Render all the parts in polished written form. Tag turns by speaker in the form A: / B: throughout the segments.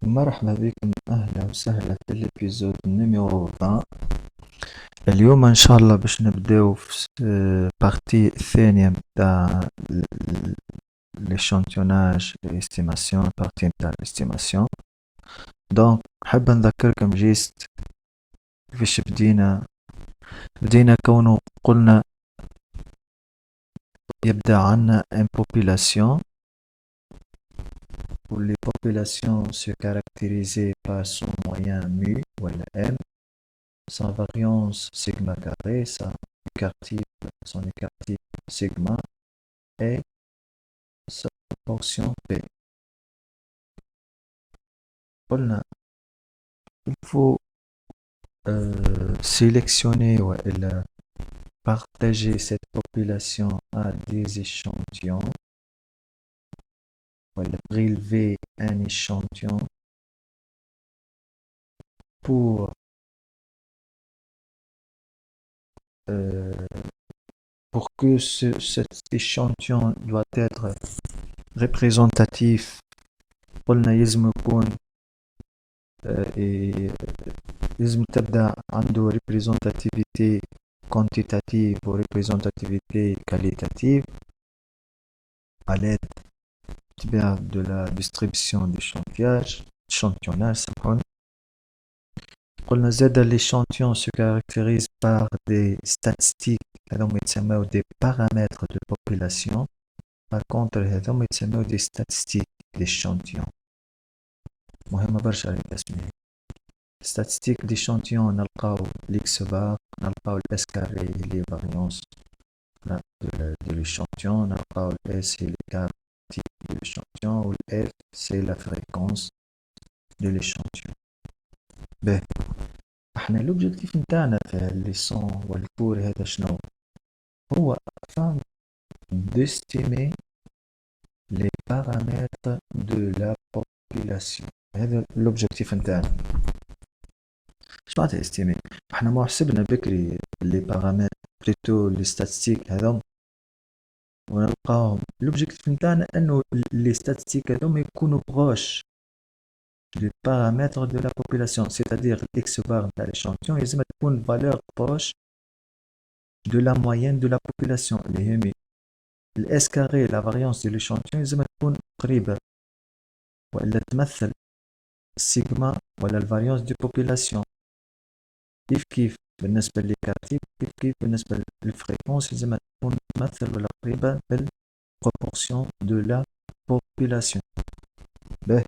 A: مرحبا بكم، أهلا وسهلا في الإبيزود نيميرو 20. اليوم إن شاء الله باش نبداو في بارتي الثانية متاع l'échantillonnage et l'estimation، بارتي متاع الاستيماسيون. دونك نحب نذكركم جيست كيفاش بدينا كونه قلنا يبدأ عنا ان population où les populations se caractérisaient par son moyen mu ou m, sa variance sigma carré, son écart-type sigma et sa proportion P. قلنا il faut sélectionner ou partager cette population à des échantillons, ou prélever un échantillon pour pour que cet échantillon doit être représentatif. قلنا يلزم يكون لازم تبدأ عنده représentativité quantitative ou représentativité qualitative à l'aide de la distribution d'échantillonnage. قلنا زاد l'échantillon se caractérise par des statistiques هذوما يتسموا des paramètres de population. par contre هذوما يتسموا des statistiques d'échantillon. مهمة برشا هاي التسمية. statistique d'échantillon نلقاو l'ex bar، نلقاو s carré اللي variance de l'échantillon، نلقاو s هي l'écart type de l'échantillon، و f c'est la fréquence de l'échantillon. باهي، احنا l'objectif نتاعنا في الليسون والكور هذا شنو هو؟ afin d'estimer les paramètres de la population. هذا l'objectif نتاعنا. اش معناتها استيمي؟ احنا ما حسبنا بكري لي بارامتر بليتو لي ستاتستيك هذوم ونلقاهم. لوبجيكتيف نتاعنا انه لي ستاتستيك هذوم يكونوا بروش لي بارامتر دو لا بوبولاسيون، سيتادير الاكس بار نتاع ليشانتيون يلزم تكون فالور بروش دو لا موين دو لا بوبولاسيون اللي هي الاس كاري لا فاريونس دو ليشانتيون يلزم تكون قريبه، والا تمثل السيغما ولا الفاريونس دو بوبولاسيون. كيف بالنسبة للكارتيب، كيف بالنسبة للفريكونس لازم تكون تمثل ولا قريبة بالبروبورسيون دو لا بوبولاسيون. باهي،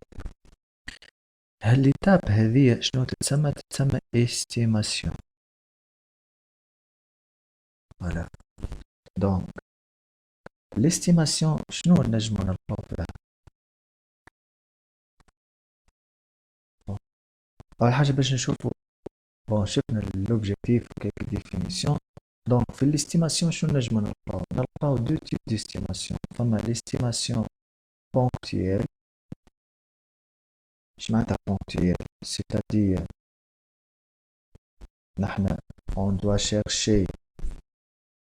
A: هالإيتاب هذيا شنو تتسمى؟ تتسمى استيماسيون. فوالا، دونك الاستيماسيون شنو نجمو نلقاو فيها؟ أول حاجة باش نشوفو شفنا l'objectif quelques définitions. Donc في l'estimation شنو نجمو نلقاو deux types d'estimation. فما l'estimation ponctuelle. اش معناتها ponctuelle؟ c'est-à-dire نحنا on doit chercher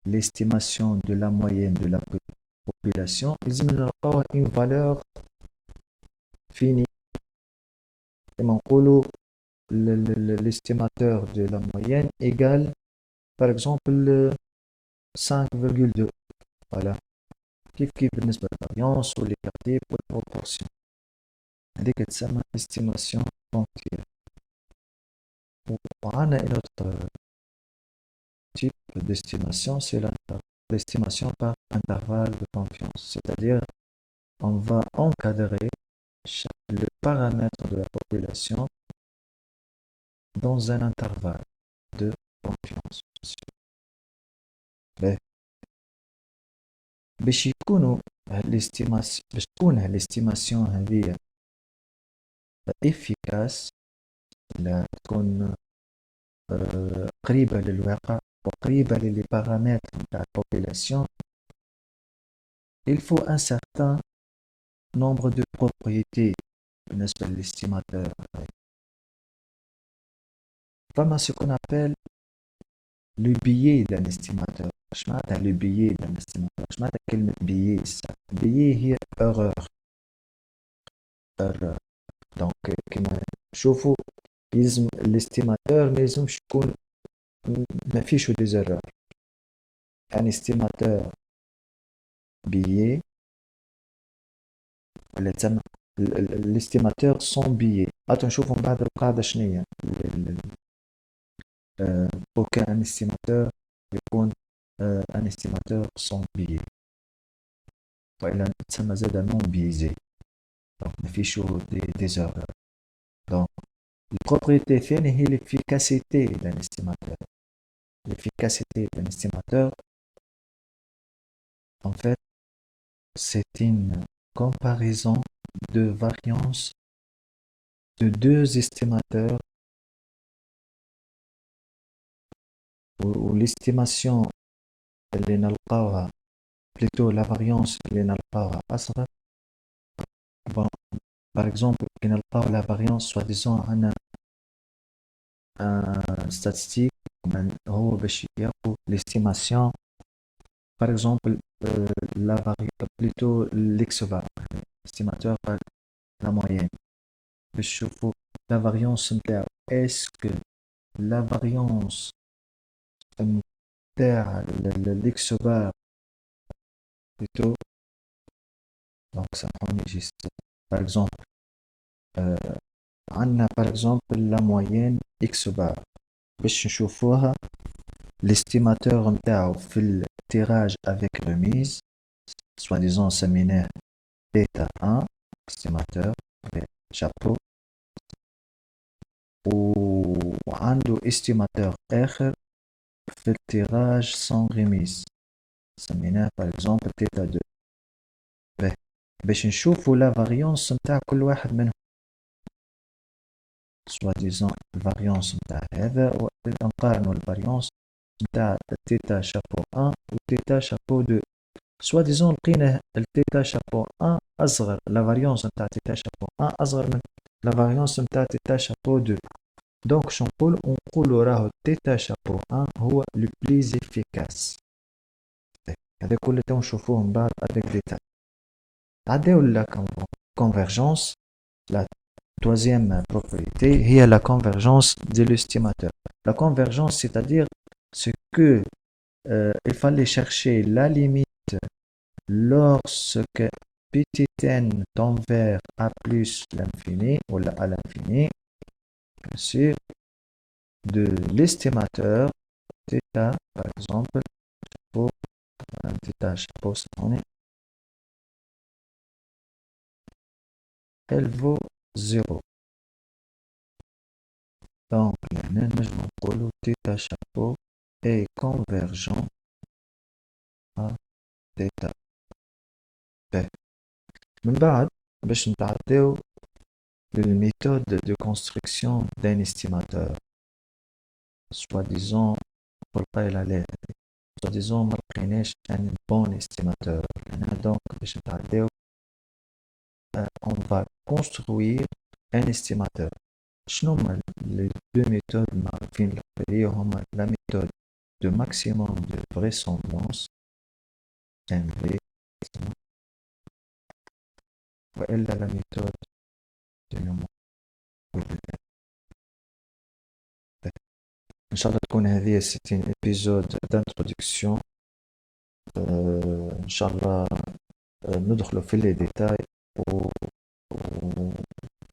A: l'estimation de la moyenne de la population. لازم نلقاو une valeur finie كما نقولوا l'estimateur de la moyenne égale par exemple 5,2. voilà. كيف بالنسبة للفاريونس والإيكارتيب والبروبورسيون، هذيك تسمى estimation ponctuelle. وعندنا une autre type d'estimation, c'est l'estimation par intervalle de confiance, c'est-à-dire on va encadrer le paramètre de la population dans un intervalle de confiance. باش تكون هالاستيماسيون هذه efficace، لا تكون قريبة للواقع وقريبة للي بارامتر نتاع البوبولاسيون. il faut un certain nombre de propriétés بالنسبة للاستيماتور. فما ce qu'on appelle le biais d'un estimateur. اش معناتها le biais d'un estimateur؟ اش معناتها كلمة biais؟ biais هي erreur. دونك كيما نشوفوا يلزم الاستيماتور ما يلزمش يكون ما فيش دي زيرور. ان استيماتور بيي ولا تسمى الاستيماتور سون بيي. هاتوا نشوفوا من بعد القاعدة شنية. pour qu'un estimateur يكون un estimateur sans biais وإلا تسمى زاد non biaisé. donc ما فيش des erreurs. donc البروبريتي الثانية هي l'efficacité d'un estimateur. L'efficacité d'un estimateur, en fait, c'est une comparaison de variance de deux estimateurs où l'estimation اللي نلقاوها plutôt la variance اللي نلقاوها أصغر. bon, par exemple كي نلقاو la variance soi-disant عندنا un statistique هو باش ياخذ l'estimation par exemple la variance plutôt l'ex var estimateur par la moyenne باش نشوفوا la variance نتاعو est-ce que la variance نتاع l'ex var plutôt donc سامحوني juste par exemple عندنا par exemple la moyenne x bar باش نشوفوها l'estimateur نتاعو في الtirage avec remise soi-disant سميناه θ 1 estimateur chapeau وعنده estimateur آخر في الtirage sans remise سميناه par exemple θ 2 باش نشوفوا la variance نتاع كل واحد منهم soi-disant الفاريونس نتاع هذا ونقارنوا الفاريونس نتاع تيتا شابو 1 وتيتا شابو 2 soi-disant لقينا التيتا شابو 1 أصغر لا فاريونس نتاع تيتا شابو 1 أصغر من لا فاريونس نتاع تيتا شابو 2 دونك شو نقولوا راهو تيتا شابو 1 هو لو بليز افيكاس. هذا كله تو نشوفوه من بعد افيك ديتاي. تعداو لا convergence. La troisième propriété est la convergence de l'estimateur. La convergence, c'est-à-dire ce que il fallait chercher la limite lorsque petit n tend vers a plus l'infini ou à l'infini, bien sûr, de l'estimateur θ, par exemple, pour un θ chapeau, elle vaut 0. Donc, نجم نقولوا θ chapeau est convergent à θ b. من بعد باش نتعداو للميثode de construction d'un estimateur soi-disant والقايل عليه soi-disant ما لقيناش un bon estimateur. donc باش نتعداو on va construire un estimateur. شنو هما les deux méthodes معروفين اللي هما la méthode de maximum de vraisemblance MV وإلا la méthode de إن شاء الله تكون هذه ستين épisode d'introduction. إن شاء الله ندخلوا في les détails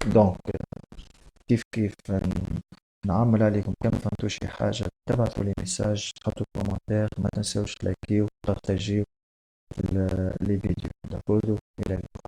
A: donc كيف نعمل عليكم. كما فهمتوا شي حاجة تبعتوا لي ميساج تحطوا كومنتير ما تنسوش لايكيو وبارتاجيو les vidéos. D'accord.